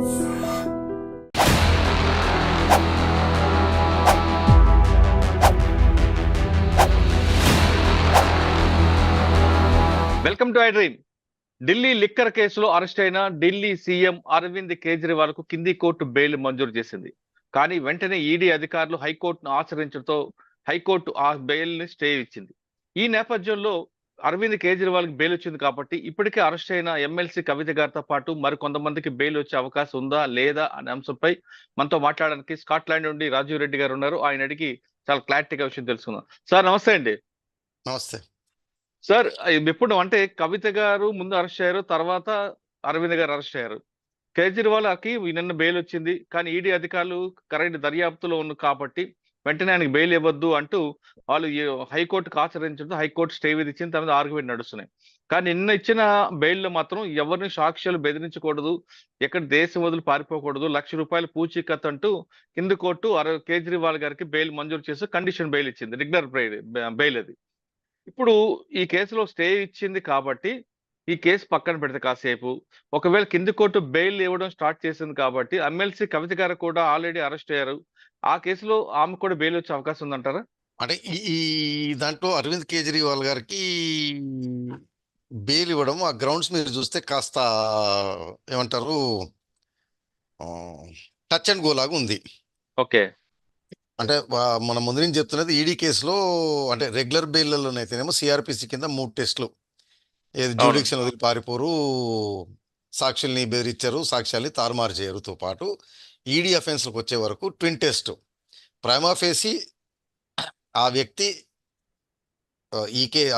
Welcome to I dream. Delhi liquor కేసులో arrest అయిన Delhi CM Arvind Kejriwal కు కింది కోర్టు బెయిల్ మంజూరు చేసింది. కానీ వెంటనే ఈడీ అధికారులు హైకోర్టును ఆశ్రయించడంతో హైకోర్టు ఆ బెయిల్ ని స్టే ఇచ్చింది. ఈ నేపథ్యంలో అరవింద్ కేజ్రీవాల్ కి బెయిల్ వచ్చింది కాబట్టి ఇప్పటికే అరెస్ట్ అయిన ఎమ్మెల్సీ కవిత గారితో పాటు మరి కొంతమందికి బెయిల్ వచ్చే అవకాశం ఉందా లేదా అనే అంశంపై మనతో మాట్లాడడానికి స్కాట్లాండ్ నుండి రాజీవ్ రెడ్డి గారు ఉన్నారు. ఆయన అడిగి చాలా క్లారిటీగా విషయం తెలుసుకుందాం. సార్ నమస్తే అండి. నమస్తే సార్. ఎప్పుడు అంటే కవిత గారు ముందు అరెస్ట్ అయ్యారు, తర్వాత అరవింద్ గారు అరెస్ట్ అయ్యారు. కేజ్రీవాల్ కి నిన్న బెయిల్ వచ్చింది. కానీ ఈడీ అధికారులు కరెంట్ దర్యాప్తులో ఉన్న కాబట్టి వెంటనే ఆయనకి బెయిల్ ఇవ్వద్దు అంటూ వాళ్ళు హైకోర్టుకు ఆచరించడంతో హైకోర్టు స్టే విధించింది. తర్వాత ఆర్గ్యుమెంట్ నడుస్తున్నాయి. కానీ నిన్న ఇచ్చిన బెయిల్ లో మాత్రం ఎవరిని సాక్ష్యాలు బెదిరించకూడదు, ఎక్కడ దేశం వదిలి పారిపోకూడదు, ₹1,00,000 పూచీకత్తు అంటూ కింది కోర్టు కేజ్రీవాల్ గారికి బెయిల్ మంజూరు చేసి కండిషన్ బెయిల్ ఇచ్చింది. రెగ్యులర్ బెయిల్ అది. ఇప్పుడు ఈ కేసులో స్టే ఇచ్చింది కాబట్టి ఈ కేసు పక్కన పెడితే కాసేపు ఒకవేళ కింది కోర్టు బెయిల్ ఇవ్వడం స్టార్ట్ చేసింది కాబట్టి ఎమ్మెల్సీ కవిత గారు కూడా ఆల్రెడీ అరెస్ట్ అయ్యారు. ఆ కేసులో ఆమె కూడా బెయిల్ వచ్చే అవకాశం ఉందంటారా? అంటే ఈ దాంట్లో అరవింద్ కేజ్రీవాల్ గారికి బెయిల్ ఇవ్వడం ఆ గ్రౌండ్స్ మీరు చూస్తే కాస్త ఏమంటారు, టచ్ అండ్ గో లాగా ఉంది. ఓకే. అంటే మనం ముందు నుంచి చెప్తున్నది ఈడీ కేసులో అంటే రెగ్యులర్ బెయిల్లలోనైతేనేమో సిఆర్పిసి కింద 3 టెస్టులు, ఏది జ్యూడిక్షన్ వదిలి పారిపోరు, సాక్షుల్ని బెదిరించారు, సాక్ష్యాల్ని తారుమారు చేయరుతో పాటు ఈడీ అఫెన్స్లకు వచ్చే వరకు ట్విన్ టెస్ట్. ప్రైమా ఫేసి ఆ వ్యక్తి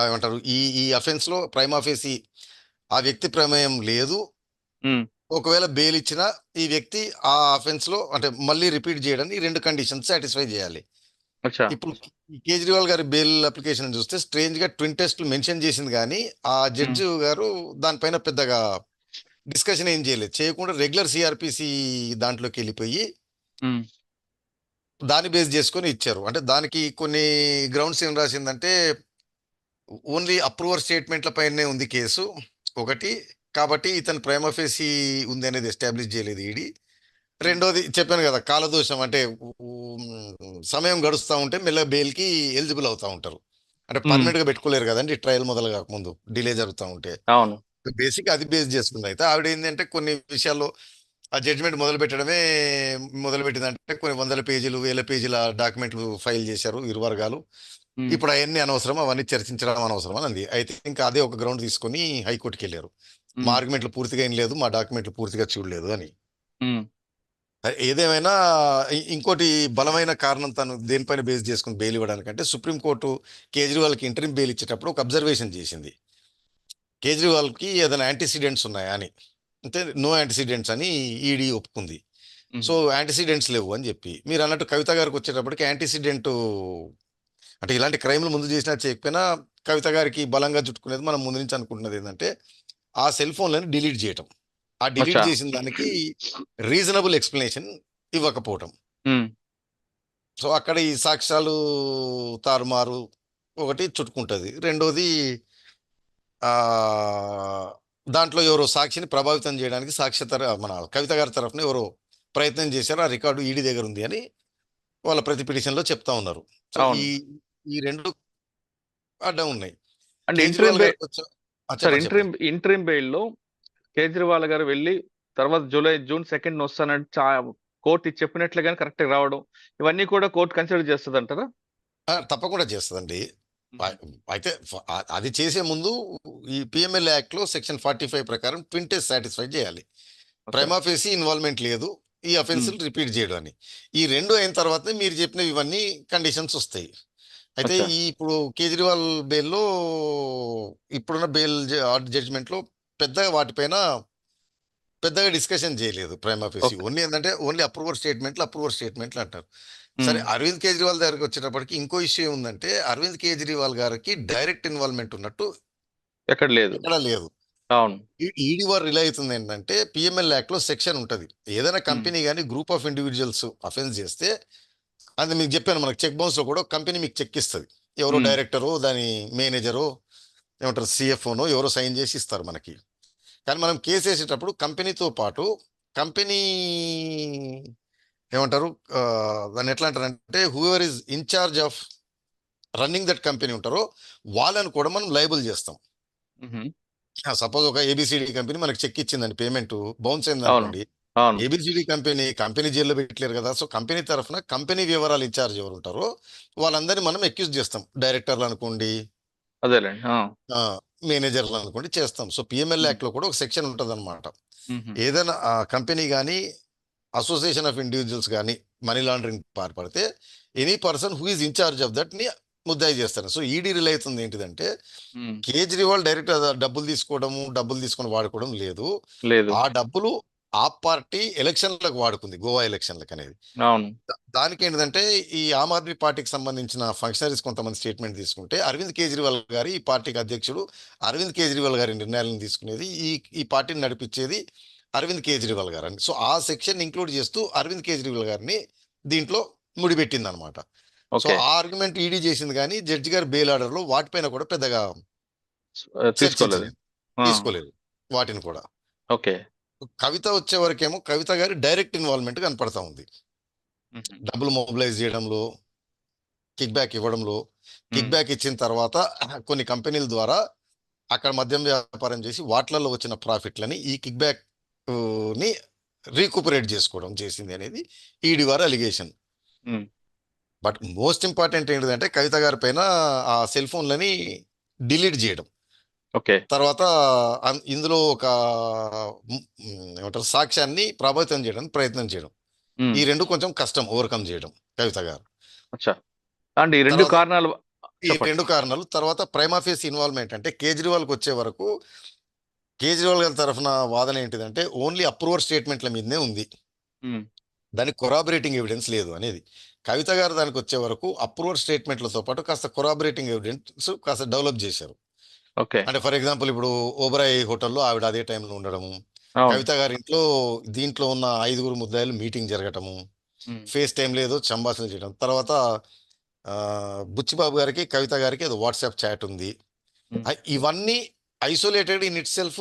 ఏమంటారు ఈ అఫెన్స్ లో ప్రైమా ఫేసి ఆ వ్యక్తి ప్రమేయం లేదు. ఒకవేళ బెయిల్ ఇచ్చినా ఈ వ్యక్తి ఆ అఫెన్స్ లో అంటే మళ్ళీ రిపీట్ చేయడానికి 2 కండిషన్స్ సాటిస్ఫై చేయాలి. ఇప్పుడు కేజ్రీవాల్ గారి బెయిల్ అప్లికేషన్ చూస్తే స్ట్రేంజ్ గా ట్విన్ టెస్ట్లు మెన్షన్ చేసింది, కానీ ఆ జడ్జి గారు దానిపైన పెద్దగా డిస్కషన్ ఏం చేయలేదు. చేయకుండా రెగ్యులర్ సిఆర్పిసి దాంట్లోకి వెళ్ళిపోయి దాన్ని బేస్ చేసుకొని ఇచ్చారు. అంటే దానికి కొన్ని గ్రౌండ్స్ ఏం రాసిందంటే ఓన్లీ అప్రూవర్ స్టేట్మెంట్ల పైనే ఉంది కేసు ఒకటి, కాబట్టి ఇతను ప్రైమా ఫేసి ఉంది అనేది ఎస్టాబ్లిష్ చేయలేదు ఈడీ. రెండోది చెప్పాను కదా, కాలదోషం, అంటే సమయం గడుస్తూ ఉంటే మెల్ల బెయిల్కి ఎలిజిబుల్ అవుతూ ఉంటారు. అంటే పర్మనెంట్ గా పెట్టుకోలేరు కదండి, ట్రయల్ మొదలు కాకముందు డిలే జరుగుతూ ఉంటే. అవును. బేసిక్ అది బేస్ చేసుకుంది. అయితే ఆవిడ ఏంటంటే కొన్ని విషయాల్లో ఆ జడ్జిమెంట్ మొదలుపెట్టిందంటే కొన్ని 100 పేజీలు 1000 పేజీల డాక్యుమెంట్లు ఫైల్ చేశారు ఇరు వర్గాలు. ఇప్పుడు అవన్నీ అనవసరం, అవన్నీ చర్చించడం అనవసరం అని అంది. అయితే ఇంకా అదే ఒక గ్రౌండ్ తీసుకొని హైకోర్టుకి వెళ్ళారు. మా ఆర్గ్యుమెంట్లు పూర్తిగా ఏం లేదు, మా డాక్యుమెంట్లు పూర్తిగా చూడలేదు అని. ఏదేమైనా ఇంకోటి బలమైన కారణం తను దేనిపైన బేస్ చేసుకుని బెయిల్ ఇవ్వడానికంటే సుప్రీంకోర్టు కేజ్రీవాల్కి ఇంటరిమ్ బెయిల్ ఇచ్చేటప్పుడు ఒక అబ్జర్వేషన్ చేసింది, కేజ్రీవాల్కి ఏదైనా యాంటీసిడెంట్స్ ఉన్నాయా అని. అంటే నో యాంటీసిడెంట్స్ అని ఈడీ ఒప్పుకుంది. సో యాంటీసిడెంట్స్ లేవు అని చెప్పి, మీరు అన్నట్టు కవిత గారికి వచ్చేటప్పటికి యాంటీసిడెంట్ అంటే ఇలాంటి క్రైమ్లు ముందు చేసినా చేయకపోయినా కవిత గారికి బలంగా చుట్టుకునేది మనం ముందు నుంచి అనుకుంటున్నది ఏంటంటే ఆ సెల్ ఫోన్లను డిలీట్ చేయటం. ఆ డిలీట్ చేసిన దానికి రీజనబుల్ ఎక్స్ప్లెనేషన్ ఇవ్వకపోవటం. సో అక్కడ ఈ సాక్ష్యాలు తారుమారు ఒకటి చుట్టుకుంటుంది. రెండోది దాంట్లో ఎవరో సాక్షిని ప్రభావితం చేయడానికి మన కవిత గారి తరఫున ఎవరో ప్రయత్నం చేశారు, ఆ రికార్డు ఈడీ దగ్గర ఉంది అని వాళ్ళ ప్రతి పిటిషన్ లో చెప్తా ఉన్నారు. ఈ రెండు అడ్డం ఉన్నాయి. ఇంటరిమ్ బెయిల్ లో కేజ్రీవాల్ గారు వెళ్ళి తర్వాత జూన్ 2 వస్తానంటే కోర్టు చెప్పినట్లుగానే కరెక్ట్ రావడం, ఇవన్నీ కూడా కోర్టు కన్సిడర్ చేస్తుంది అంటారా? తప్పకుండా చేస్తుందండి. అయితే అది చేసే ముందు ఈ పిఎంఎల్ యాక్ట్ లో సెక్షన్ 45 ప్రకారం ట్విన్ టెస్ట్ సాటిస్ఫై చేయాలి. ప్రైమా ఫేసి ఇన్వాల్వ్మెంట్ లేదు, ఈ అఫెన్స్ రిపీట్ చేయడం అని. ఈ రెండు అయిన తర్వాతనే మీరు చెప్పిన ఇవన్నీ కండిషన్స్ వస్తాయి. అయితే ఇప్పుడు కేజ్రీవాల్ బెయిల్లో ఇప్పుడున్న బెయిల్ జడ్జిమెంట్ లో పెద్దగా వాటిపైన పెద్దగా డిస్కషన్ చేయలేదు. ప్రైమా ఫేసి ఓన్లీ అప్రూవర్ స్టేట్మెంట్లు అంటారు. సరే, అరవింద్ కేజ్రీవాల్ దగ్గరికి వచ్చేటప్పటికి ఇంకో ఇష్యూ ఉందంటే అరవింద్ కేజ్రీవాల్ గారికి డైరెక్ట్ ఇన్వాల్వ్మెంట్ ఉన్నట్టు ఎక్కడ లేదు. ఈడీ వారు రిలే అవుతుంది ఏంటంటే పిఎంఎల్ యాక్ట్ లో సెక్షన్ ఉంటది, ఏదైనా కంపెనీ కానీ గ్రూప్ ఆఫ్ ఇండివిజువల్స్ అఫెన్స్ చేస్తే అది మీకు చెప్పాను, మనకు చెక్ బౌన్స్ లో కూడా కంపెనీ మీకు చెక్ ఇస్తుంది, ఎవరో డైరెక్టరో దాని మేనేజరో ఏమంటారు సిఎఫ్ఓనో ఎవరో సైన్ చేసి ఇస్తారు మనకి. కానీ మనం కేసు వేసేటప్పుడు కంపెనీతో పాటు కంపెనీ ఏమంటారు, దాన్ని ఎట్లా అంటారంటే whoever is incharge of running that company ఉంటారో వాళ్ళని కూడా మనం లైబుల్ చేస్తాం. మ్మ్. సపోజ్ ఒక ఏబిసిడి కంపెనీ మనకి చెక్ ఇచ్చిందండి, పేమెంట్ బౌన్స్ అయింది అవును, అనుకోండి. అవును, ఏబిసిడి కంపెనీ జైల్లో పెట్టలేరు కదా. సో కంపెనీ తరఫున కంపెనీ వివరాలు ఇన్ఛార్జ్ ఎవరు ఉంటారో వాళ్ళందరినీ మనం అక్యూజ్ చేస్తాం. డైరెక్టర్లు అనుకోండి, అదేలేండి. మేనేజర్లు అనుకోండి, చేస్తాం. సో పిఎంఎల్ మ్మ్. యాక్ట్ లో కూడా ఒక సెక్షన్ ఉంటుంది అనమాట. మ్మ్. ఏదైనా కంపెనీ కానీ అసోసియేషన్ ఆఫ్ ఇండివిజువల్స్ కానీ మనీ లాండరింగ్ పాల్పడితే any person who is incharge of that ని ముద్దాయి చేస్తారు. సో ఈడీ రిలే అవుతుంది ఏంటిదంటే మ్మ్. కేజ్రీవాల్ డైరెక్ట్ డబ్బులు తీసుకోవడము, డబ్బులు తీసుకొని వాడుకోవడం లేదు. లేదు. ఆ డబ్బులు ఆ పార్టీ ఎలక్షన్లకు వాడుకుంది, గోవా ఎలక్షన్లకు అనేది. అవును. దానికి ఏంటంటే ఈ ఆమ్ ఆద్మీ పార్టీకి సంబంధించిన ఫంక్షనరీస్ కొంతమంది స్టేట్మెంట్ తీసుకుంటే అరవింద్ కేజ్రీవాల్ గారి, ఈ పార్టీకి అధ్యక్షుడు అరవింద్ కేజ్రీవాల్ గారి నిర్ణయాలను తీసుకునేది, ఈ పార్టీని నడిపించేది అరవింద్ కేజ్రీవాల్ గారు అని. సో ఆ సెక్షన్ ఇంక్లూడ్ చేస్తూ అరవింద్ కేజ్రీవాల్ గారిని దీంట్లో ముడిపెట్టింది అనమాట. So okay. ఆ ఆర్గ్యుమెంట్ ఈడీ చేసింది, కానీ జడ్జి గారి బెయిల్ ఆర్డర్ లో వాటిపైన కూడా పెద్దగా తీసుకోలేదు. చర్చించలేదు, తీసుకోలేదు వాటిని కూడా. ఓకే. కవిత వచ్చే వరకేమో కవిత గారి డైరెక్ట్ ఇన్వాల్వ్మెంట్ కనపడతా ఉంది. మ్మ్. డబ్బులు మొబిలైజ్ చేయడంలో, కిక్ బ్యాక్ ఇవ్వడంలో, కిక్ మ్మ్. బ్యాక్ ఇచ్చిన తర్వాత కొన్ని కంపెనీల ద్వారా అక్కడ మద్యం వ్యాపారం చేసి వాటిలలో వచ్చిన ప్రాఫిట్లని ఈ కిక్ బ్యాక్ ని రీకూపరేట్ చేసుకోవడం చేసింది అనేది ఈడీ వారి allegation. Hmm. But most important ఏంటిదంటే కవిత గారి పైన ఆ సెల్ ఫోన్లని డిలీట్ చేయడం, ఓకే. తర్వాత ఇందులో ఒక ఏమంటారు సాక్ష్యాన్ని ప్రభావితం చేయడానికి ప్రయత్నం చేయడం. మ్మ్. ఈ రెండు కొంచెం కష్టం ఓవర్కమ్ చేయడం కవిత గారు. అచ్చా. అండి, ఈ రెండు తర్వాత కారణాలు ఈ చెప్పండి. రెండు కారణాలు, తర్వాత ప్రైమా ఫేస్ ఇన్వాల్వ్మెంట్ అంటే కేజ్రీవాల్కి వచ్చే వరకు కేజ్రీవాల్ గారి తరఫున వాదన ఏంటిదంటే ఓన్లీ అప్రూవర్ స్టేట్మెంట్ల మీదనే ఉంది, మ్మ్. దానికి కొరాబరేటింగ్ ఎవిడెన్స్ లేదు అనేది. కవిత గారు దానికి వచ్చే వరకు అప్రూవర్ స్టేట్మెంట్లతో పాటు కాస్త కొరాబరేటింగ్ ఎవిడెన్స్ కాస్త డెవలప్ చేశారు. ఓకే. అంటే ఫర్ ఎగ్జాంపుల్ ఇప్పుడు ఓబరాయ్ హోటల్లో ఆవిడ అదే టైంలో ఉండడము, అవును. కవిత గారి ఇంట్లో దీంట్లో ఉన్న 5 ముద్దాయిలు మీటింగ్ జరగటము, మ్మ్. ఫేస్ టైం లేదో సంభాషణ చేయడం, తర్వాత బుచ్చిబాబు గారికి కవిత గారికి ఏదో వాట్సాప్ చాట్ ఉంది. మ్మ్. ఇవన్నీ isolated in it self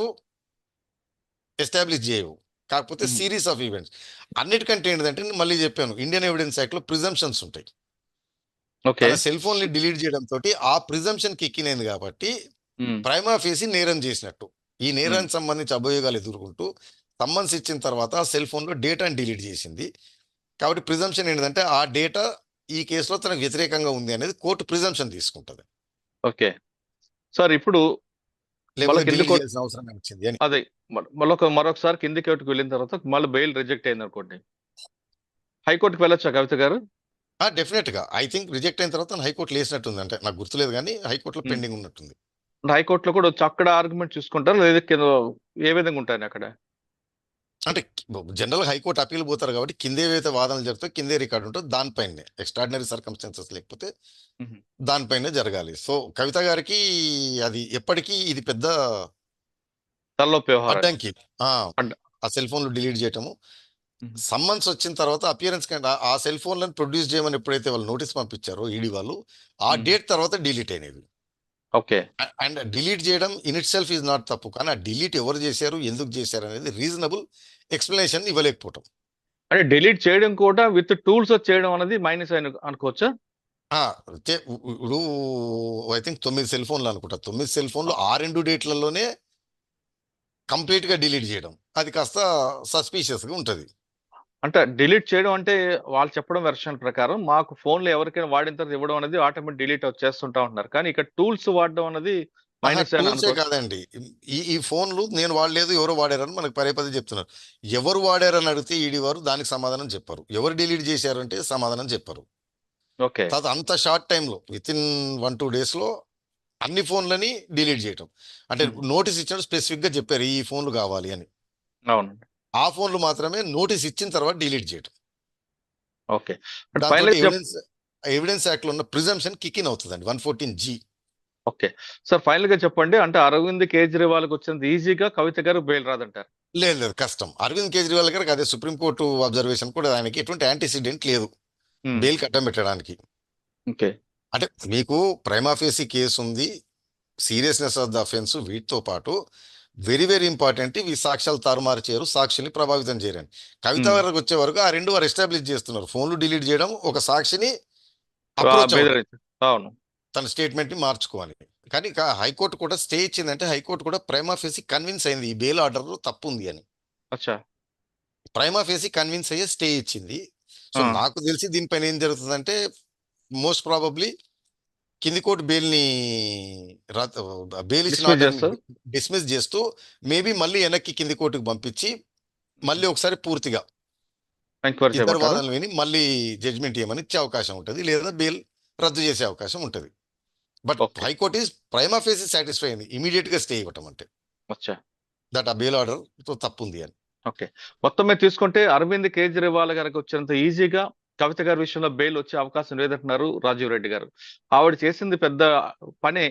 establish చేయవు, కాకపోతే మ్మ్. Series of events. అన్నిటికంటే ఏంటంటే నేను మళ్ళీ చెప్పాను, ఇండియన్ ఎవిడెన్స్ యాక్ట్ లో ప్రిజంప్షన్స్ ఉంటాయి. ఓకే. తన సెల్ ఫోన్ ని డిలీట్ చేయడం తోటి ఆ ప్రిజంప్షన్ కిక్కినైంది కాబట్టి మ్మ్. ప్రైమా ఫేసి నేరం చేసినట్టు. ఈ మ్మ్. నేరానికి సంబంధించి అభియోగాలు ఎదుర్కొంటూ సమ్మన్స్ ఇచ్చిన తర్వాత సెల్ ఫోన్ లో డేటాని డిలీట్ చేసింది. కాబట్టి ప్రిజంప్షన్ ఏంటంటే ఆ డేటా ఈ కేసులో తనకు వ్యతిరేకంగా ఉంది అనేది కోర్టు ప్రిజంప్షన్ తీసుకుంటది, ఓకే. సార్, ఇప్పుడు మళ్ళీ లేకపోతే కింది డిలీట్ కోర్టు చేయాల్సిన అవసరం వచ్చింది అని. అదే మరొకసారి కింది కోర్టుకు వెళ్ళిన తర్వాత మళ్ళీ బెయిల్ రిజెక్ట్ అయింది అనుకోండి, హైకోర్టుకు వెళ్ళొచ్చా కవిత గారు? డెఫినెట్ గా ఐ థింక్ రిజెక్ట్ అయిన తర్వాత హైకోర్టులో వేసినట్టుంది, అంటే నాకు గుర్తులేదు కానీ హైకోర్టులో మ్మ్. పెండింగ్ ఉన్నట్టుంది. అంటే హైకోర్టులో కూడా వచ్చి అక్కడ ఆర్గ్యుమెంట్ చూసుకుంటారు, లేదా కింద ఏ విధంగా ఉంటాయి అక్కడ? అంటే జనరల్ హైకోర్టు అప్పీల్ పోతారు కాబట్టి కింద ఏవైతే వాదనలు జరుగుతాయో కిందే రికార్డు ఉంటుందో దానిపైనే, ఎక్స్ట్రాడినరీ సర్కమ్స్టాన్సెస్ లేకపోతే మ్మ్. దానిపైనే జరగాలి. సో కవిత గారికి అది ఎప్పటికీ ఇది పెద్ద తలనొప్పి వ్యవహారం. అడ్డంకి. ఆ అడ్డ ఆ సెల్ ఫోన్లు డిలీట్ చేయటము, మ్మ్. సమ్మన్స్ వచ్చిన తర్వాత అపియరెన్స్ కంటే ఆ సెల్ ఫోన్లను ప్రొడ్యూస్ చేయమని ఎప్పుడైతే వాళ్ళు నోటీస్ పంపించారో ఈడీ వాళ్ళు, ఆ మ్మ్. డేట్ తర్వాత డిలీట్ అయినవి. ఓకే. అండ్ డిలీట్ చేయడం in it self is not తప్పు, కానీ ఆ డిలీట్ ఎవరు చేశారు, ఎందుకు చేశారు అనేది రీజనబుల్ ఎక్స్ప్లెనేషన్ ఇవ్వలేకపోవటం. అంటే డిలీట్ చేయడం కూడా విత్ టూల్స్ చేయడం అనేది మైనస్ అనుకోవచ్చా? ఇప్పుడు ఐ థింక్ 9 సెల్ ఫోన్లు అనుకుంటా, 9 సెల్ ఫోన్లు ఆ 2 డేట్లలోనే కంప్లీట్ గా డిలీట్ చేయడం, అది కాస్త సస్పీషియస్ గా ఉంటది. అంటే డిలీట్ చేయడం అంటే వాళ్ళు చెప్పడం వెర్షన్ ప్రకారం మాకు ఫోన్లు ఎవరికైనా వాడిన తర్వాత ఇవ్వడం అనేది ఆటోమేటిక్ డిలీట్ చేస్తుంటా ఉంటున్నారు, కానీ ఇక్కడ టూల్స్ వాడడం అనేది మైనస్ అని టూల్సే కాదండి, ఈ ఫోన్లు నేను వాడలేదు ఎవరు వాడారని మనకు పదే చెప్తున్నారు. ఎవరు వాడారని అడిగితే ఈడీ వారు దానికి సమాధానం చెప్పారు, ఎవరు డిలీట్ చేశారంటే సమాధానం చెప్పారు. ఓకే. తర్వాత అంత షార్ట్ టైంలో విత్ ఇన్ 1-2 days లో అన్ని ఫోన్లని డిలీట్ చేయటం, అంటే మ్మ్. నోటీస్ ఇచ్చినప్పుడు స్పెసిఫిక్ గా చెప్పారు ఈ ఫోన్లు కావాలి అని, అవునండి. ఆ ఫోన్లు మాత్రమే నోటీస్ ఇచ్చిన తర్వాత డిలీట్ చేయటం. ఓకే. అంటే దాంతో ఫైనల్ ఎవిడెన్స్ యాక్ట్ లో ఉన్న ప్రిజంప్షన్ కిక్ ఇన్ అవుతుందండి 114G. ఓకే. సార్, ఫైనల్ గా చెప్పండి, అంటే అరవింద్ కేజ్రీవాల్కి వచ్చినంత ఈజీగా కవిత గారు బెయిల్ రాదంటారు? లేదు, కష్టం. అరవింద్ కేజ్రీవాల్ గారికి అదే సుప్రీంకోర్టు అబ్జర్వేషన్ కూడా, ఆయనకి ఎటువంటి యాంటీసిడెంట్ లేదు మ్మ్. బెయిల్ కట్టం పెట్టడానికి. ఓకే. అంటే మీకు ప్రైమా ఫేసి కేసు ఉంది, సీరియస్నెస్ ఆఫ్ ద అఫెన్స్, వీటితో పాటు వెరీ వెరీ ఇంపార్టెంట్. ఇవి సాక్ష్యాలు తారుమారు చేయరు, సాక్షిని ప్రభావితం చేయరండి. కవిత ఉమ్. వరకు వచ్చే వరకు ఆ రెండు వారు ఎస్టాబ్లిష్ చేస్తున్నారు. ఫోన్లు డిలీట్ చేయడం, ఒక సాక్షిని అప్రోచ్ అవ్వడం, బెదిరించి. అవును. తన స్టేట్మెంట్ ని మార్చుకోవాలి. కానీ హైకోర్టు కూడా స్టే ఇచ్చిందంటే, హైకోర్టు కూడా ప్రైమా ఫేసి కన్విన్స్ అయింది ఈ బెయిల్ ఆర్డర్ తప్పు ఉంది అని. అచ్చా. ప్రైమా ఫేసి కన్విన్స్ అయ్యే స్టే ఇచ్చింది. సో ఆ. నాకు తెలిసి దీనిపైన ఏం జరుగుతుందంటే, మోస్ట్ ప్రాబబ్లీ కింది కోర్టు బెయిల్ ఇచ్చిన డిస్మిస్ ఆర్డర్ చేస్తారు. డిస్మిస్ చేస్తూ మేబీ మళ్ళీ వెనక్కి కింది కోర్టుకు పంపించి మళ్ళీ ఒకసారి పూర్తిగా ఎంక్వైరీ ఇద్దరు చేయమంటారు. వాదనలు విని మళ్ళీ జడ్జిమెంట్ ఇవ్వమని ఇచ్చే అవకాశం ఉంటుంది, లేదా బెయిల్ రద్దు చేసే అవకాశం ఉంటుంది. But okay. High court is prima facie satisfy అయింది ఇమీడియట్ గా స్టే ఇవ్వటం అంటే, అచ్చా. దట్ ఆ బెయిల్ ఆర్డర్ తో తప్పు ఉంది అని. ఓకే. మొత్తం మీద తీసుకుంటే అరవింద్ కేజ్రీవాల్ గారికి వచ్చినంత ఈజీగా కవిత గారి విషయంలో బెయిల్ వచ్చే అవకాశం లేదంటున్నారు రాజీవ్ రెడ్డి గారు. ఆవిడ చేసింది పెద్ద పనే.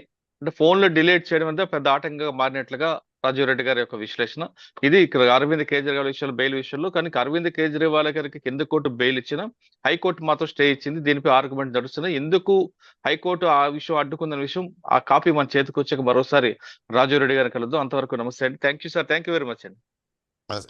అంటే ఫోన్లో డిలీట్ చేయడం అంతా పెద్ద ఆటంకంగా మారినట్లుగా రాజీవ్ రెడ్డి గారి యొక్క విశ్లేషణ. ఇది ఇక్కడ అరవింద్ కేజ్రీవాల్ విషయంలో బెయిల్ విషయంలో. కానీ అరవింద్ కేజ్రీవాల్ గారికి కింద కోర్టు బెయిల్ ఇచ్చిన, హైకోర్టు మాత్రం స్టే ఇచ్చింది. దీనిపై ఆర్గ్యుమెంట్ నడుస్తున్నాయి. ఎందుకు హైకోర్టు ఆ విషయం అడ్డుకుందన్న విషయం, ఆ కాపీ మన చేతికి వచ్చాక మరోసారి రాజీవ్ రెడ్డి గారిని కలుద్దాం. అంతవరకు నమస్తే అండి. Thank you sir. Thank you very much అండి. అది